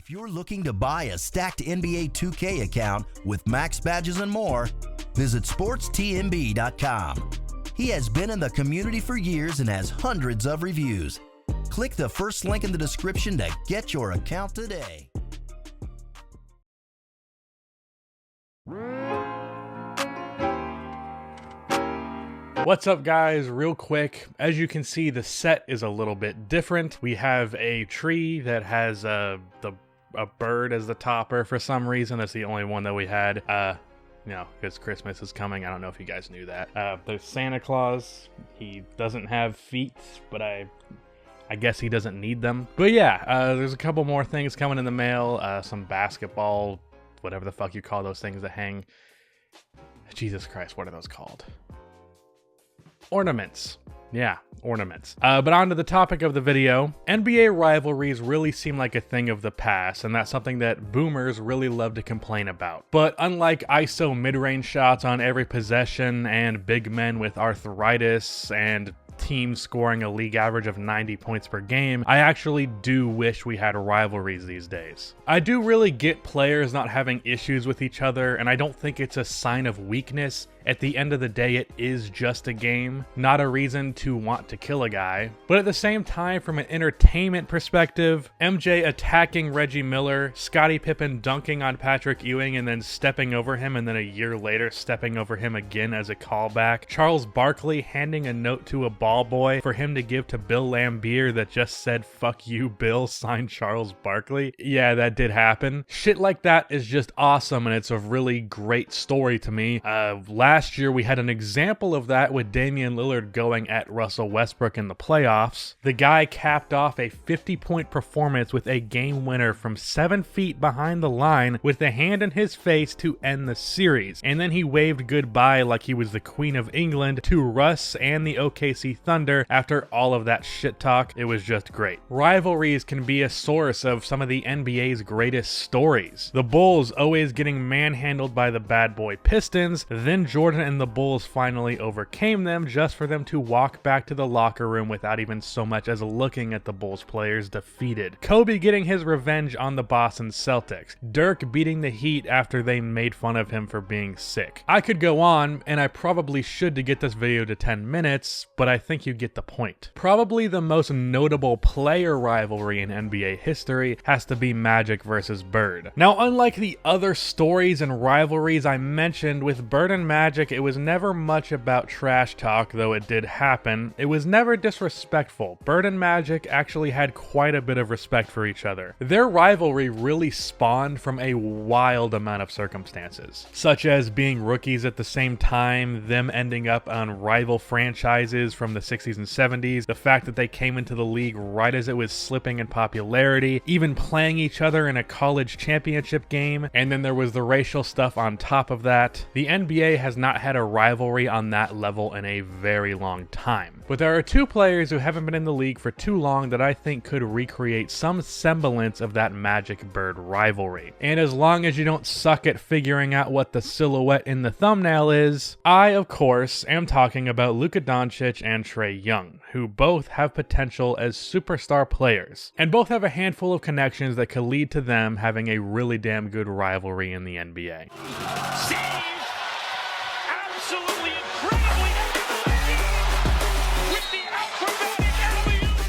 If you're looking to buy a stacked NBA 2K account with max badges and more, visit sportstmb.com. He has been in the community for years and has hundreds of reviews. Click the first link in the description to get your account today. What's up, guys? Real quick, as you can see, the set is a little bit different. We have a tree that has a bird as the topper for some reason. That's the only one that we had. Because Christmas is coming. I don't know if you guys knew that. There's Santa Claus. He doesn't have feet, but I guess he doesn't need them. But yeah, there's a couple more things coming in the mail. Some basketball, whatever the fuck you call those things that hang. Jesus Christ, what are those called? Ornaments. Yeah, ornaments. But on to the topic of the video. NBA rivalries really seem like a thing of the past, and that's something that boomers really love to complain about. But unlike ISO mid-range shots on every possession and big men with arthritis and teams scoring a league average of 90 points per game, I actually do wish we had rivalries these days. I do really get players not having issues with each other, and I don't think it's a sign of weakness. At the end of the day, it is just a game, not a reason to want to kill a guy. But at the same time, from an entertainment perspective, MJ attacking Reggie Miller, Scottie Pippen dunking on Patrick Ewing and then stepping over him, and then a year later stepping over him again as a callback, Charles Barkley handing a note to a ball boy for him to give to Bill Laimbeer that just said, "Fuck you, Bill," signed Charles Barkley. Yeah, that did happen. Shit like that is just awesome, and it's a really great story to me. Last year, we had an example of that with Damian Lillard going at Russell Westbrook in the playoffs. The guy capped off a 50-point performance with a game winner from 7 feet behind the line with a hand in his face to end the series. And then he waved goodbye like he was the Queen of England to Russ and the OKC Thunder after all of that shit talk. It was just great. Rivalries can be a source of some of the NBA's greatest stories. The Bulls always getting manhandled by the bad boy Pistons, then Jordan and the Bulls finally overcame them just for them to walk back to the locker room without even so much as looking at the Bulls players defeated. Kobe getting his revenge on the Boston Celtics. Dirk beating the Heat after they made fun of him for being sick. I could go on, and I probably should to get this video to 10 minutes, but I think you get the point. Probably the most notable player rivalry in NBA history has to be Magic versus Bird. Now, unlike the other stories and rivalries I mentioned, with Bird and Magic, it was never much about trash talk, though it did happen. It was never disrespectful. Bird and Magic actually had quite a bit of respect for each other. Their rivalry really spawned from a wild amount of circumstances, such as being rookies at the same time, them ending up on rival franchises from the 60s and 70s, the fact that they came into the league right as it was slipping in popularity, even playing each other in a college championship game, and then there was the racial stuff on top of that. The NBA has not had a rivalry on that level in a very long time. But there are two players who haven't been in the league for too long that I think could recreate some semblance of that Magic Bird rivalry. And as long as you don't suck at figuring out what the silhouette in the thumbnail is, I, of course, am talking about Luka Doncic and Trae Young, who both have potential as superstar players, and both have a handful of connections that could lead to them having a really damn good rivalry in the NBA. Absolutely incredibly with the acrobatic alley-oop.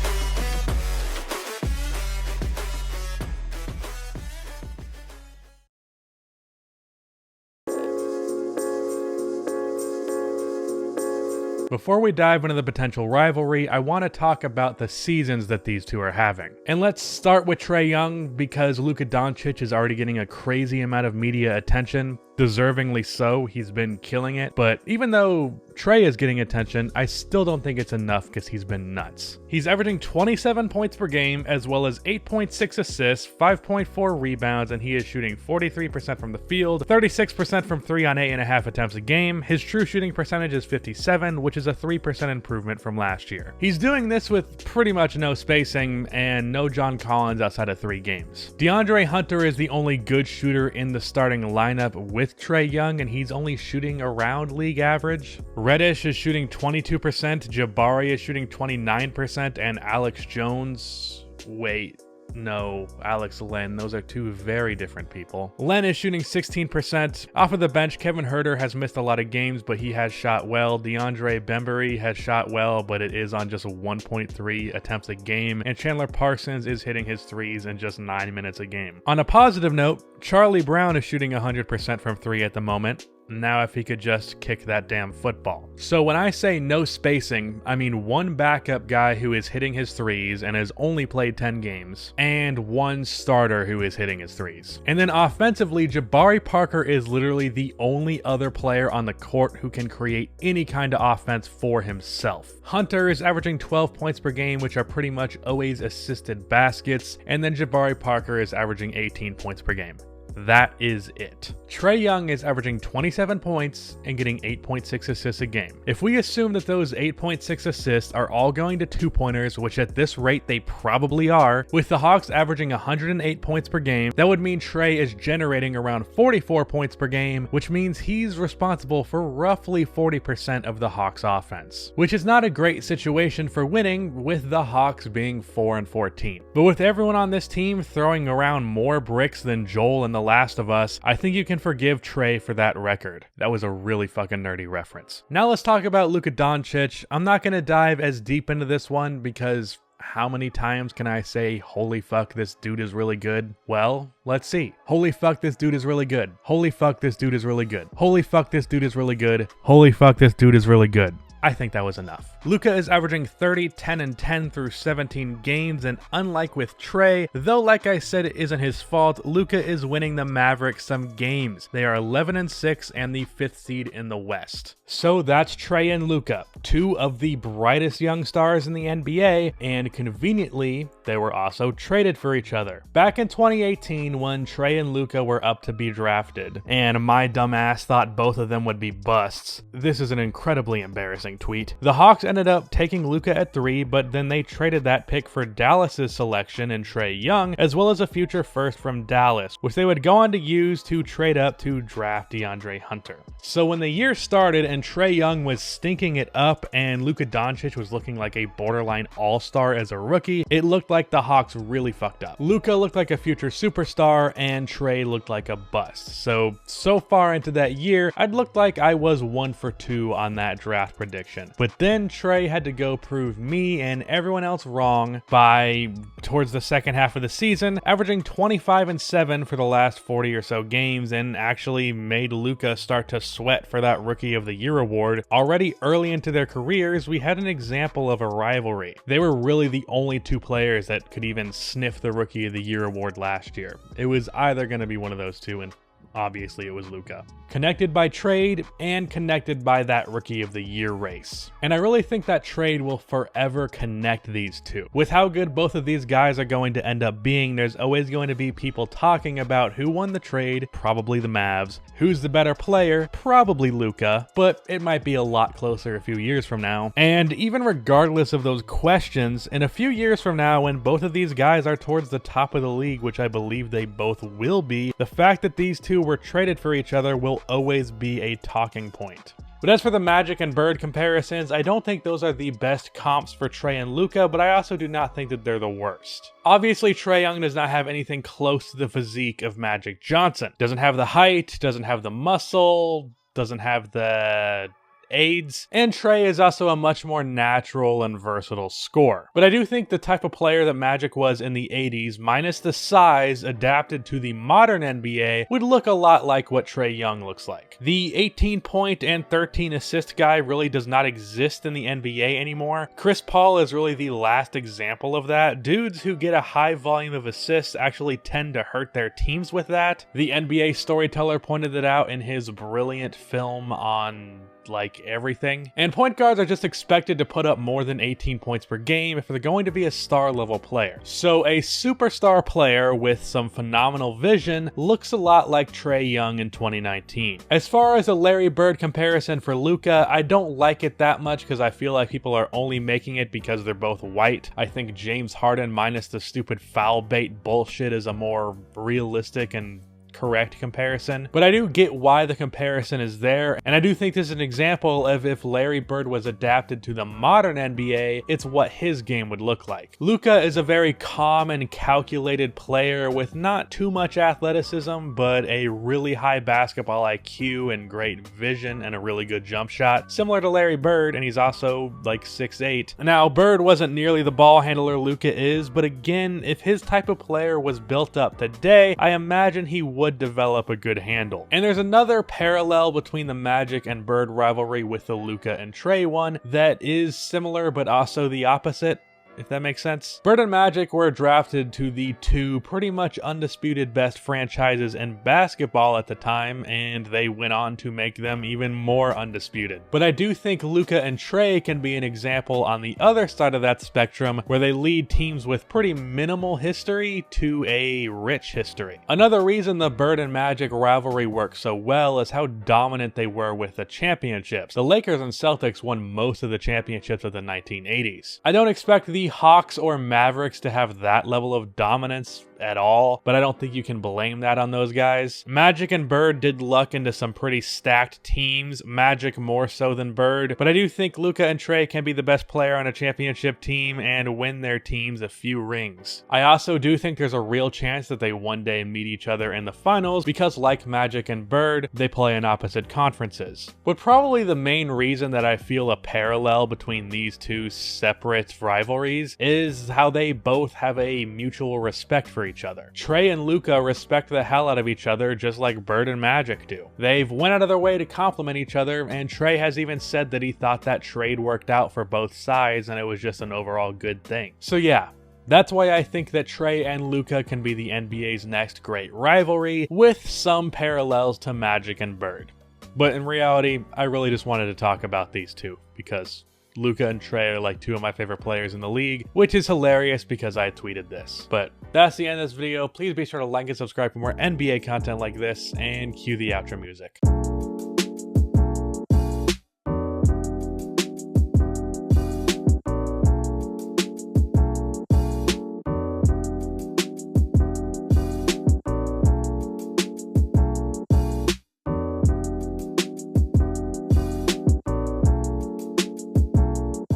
Before we dive into the potential rivalry, I want to talk about the seasons that these two are having. And let's start with Trae Young, because Luka Doncic is already getting a crazy amount of media attention. Deservingly so, he's been killing it. But even though Trae is getting attention, I still don't think it's enough because he's been nuts. He's averaging 27 points per game, as well as 8.6 assists, 5.4 rebounds, and he is shooting 43% from the field, 36% from 3 on 8.5 attempts a game. His true shooting percentage is 57, which is a 3% improvement from last year. He's doing this with pretty much no spacing and no John Collins outside of 3 games. DeAndre Hunter is the only good shooter in the starting lineup with Trae Young, and he's only shooting around league average. Reddish is shooting 22%, Jabari is shooting 29%, and Alex Jones, wait, No, Alex Len. Those are two very different people. Len is shooting 16%. Off of the bench, Kevin Huerter has missed a lot of games, but he has shot well. DeAndre Bembry has shot well, but it is on just 1.3 attempts a game. And Chandler Parsons is hitting his threes in just 9 minutes a game. On a positive note, Charlie Brown is shooting 100% from 3 at the moment. Now if he could just kick that damn football. So when I say no spacing, I mean one backup guy who is hitting his threes and has only played 10 games, and one starter who is hitting his threes. And then offensively, Jabari Parker is literally the only other player on the court who can create any kind of offense for himself. Hunter is averaging 12 points per game, which are pretty much always assisted baskets, and then Jabari Parker is averaging 18 points per game. That is it. Trae Young is averaging 27 points and getting 8.6 assists a game. If we assume that those 8.6 assists are all going to two-pointers, which at this rate they probably are, with the Hawks averaging 108 points per game, that would mean Trae is generating around 44 points per game, which means he's responsible for roughly 40% of the Hawks offense, which is not a great situation for winning, with the Hawks being 4-14. But with everyone on this team throwing around more bricks than Joel and the Last of Us, I think you can forgive Trae for that record. That was a really fucking nerdy reference. Now let's talk about Luka Doncic. I'm not going to dive as deep into this one because how many times can I say, holy fuck, this dude is really good? Well, let's see. Holy fuck, this dude is really good. Holy fuck, this dude is really good. Holy fuck, this dude is really good. Holy fuck, this dude is really good. I think that was enough. Luka is averaging 30, 10, and 10 through 17 games, and unlike with Trae, though like I said it isn't his fault, Luka is winning the Mavericks some games. They are 11-6 and the 5th seed in the West. So that's Trae and Luka, two of the brightest young stars in the NBA, and conveniently, they were also traded for each other. Back in 2018, when Trae and Luka were up to be drafted, and my dumbass thought both of them would be busts, this is an incredibly embarrassing tweet. The Hawks ended up taking Luka at 3, but then they traded that pick for Dallas's selection in Trae Young, as well as a future first from Dallas, which they would go on to use to trade up to draft DeAndre Hunter. So when the year started and Trae Young was stinking it up and Luka Doncic was looking like a borderline all-star as a rookie, it looked like the Hawks really fucked up. Luka looked like a future superstar and Trae looked like a bust. So far into that year, I'd looked like I was 1 for 2 on that draft prediction. But then Trae had to go prove me and everyone else wrong by, towards the second half of the season, averaging 25 and 7 for the last 40 or so games, and actually made Luka start to sweat for that Rookie of the Year award. Already early into their careers, we had an example of a rivalry. They were really the only two players that could even sniff the Rookie of the Year award last year. It was either going to be one of those two, and obviously it was Luka. Connected by trade and connected by that Rookie of the Year race. And I really think that trade will forever connect these two. With how good both of these guys are going to end up being, there's always going to be people talking about who won the trade, probably the Mavs. Who's the better player? Probably Luka, but it might be a lot closer a few years from now. And even regardless of those questions, in a few years from now, when both of these guys are towards the top of the league, which I believe they both will be, the fact that these two were traded for each other will always be a talking point. But as for the Magic and Bird comparisons, I don't think those are the best comps for Trae and Luka, but I also do not think that they're the worst. Obviously, Trae Young does not have anything close to the physique of Magic Johnson. Doesn't have the height, doesn't have the muscle, doesn't have the aids, and Trae is also a much more natural and versatile scorer. But I do think the type of player that Magic was in the 80s, minus the size adapted to the modern NBA, would look a lot like what Trae Young looks like. The 18-point and 13-assist guy really does not exist in the NBA anymore. Chris Paul is really the last example of that. Dudes who get a high volume of assists actually tend to hurt their teams with that. The NBA Storyteller pointed it out in his brilliant film on like everything. And point guards are just expected to put up more than 18 points per game if they're going to be a star level player. So a superstar player with some phenomenal vision looks a lot like Trae Young in 2019. As far as a Larry Bird comparison for Luka, I don't like it that much because I feel like people are only making it because they're both white. I think James Harden minus the stupid foul bait bullshit is a more realistic and correct comparison, but I do get why the comparison is there, and I do think this is an example of if Larry Bird was adapted to the modern NBA, it's what his game would look like. Luka is a very calm and calculated player with not too much athleticism, but a really high basketball IQ and great vision and a really good jump shot, similar to Larry Bird, and he's also like 6'8". Now, Bird wasn't nearly the ball handler Luka is, but again, if his type of player was built up today, I imagine he would develop a good handle. And there's another parallel between the Magic and Bird rivalry with the Luka and Trae one that is similar but also the opposite, if that makes sense. Bird and Magic were drafted to the two pretty much undisputed best franchises in basketball at the time, and they went on to make them even more undisputed. But I do think Luka and Trae can be an example on the other side of that spectrum, where they lead teams with pretty minimal history to a rich history. Another reason the Bird and Magic rivalry works so well is how dominant they were with the championships. The Lakers and Celtics won most of the championships of the 1980s. I don't expect the Hawks or Mavericks to have that level of dominance at all, but I don't think you can blame that on those guys. Magic and Bird did luck into some pretty stacked teams, Magic more so than Bird, but I do think Luka and Trae can be the best player on a championship team and win their teams a few rings. I also do think there's a real chance that they one day meet each other in the finals because, like Magic and Bird, they play in opposite conferences. But probably the main reason that I feel a parallel between these two separate rivalries is how they both have a mutual respect for each other. Trae and Luka respect the hell out of each other just like Bird and Magic do. They've went out of their way to compliment each other, and Trae has even said that he thought that trade worked out for both sides and it was just an overall good thing. So yeah, that's why I think that Trae and Luka can be the NBA's next great rivalry, with some parallels to Magic and Bird. But in reality, I really just wanted to talk about these two because Luka and Trae are like two of my favorite players in the league, which is hilarious because I tweeted this. But that's the end of this video. Please be sure to like and subscribe for more NBA content like this, and cue the outro music.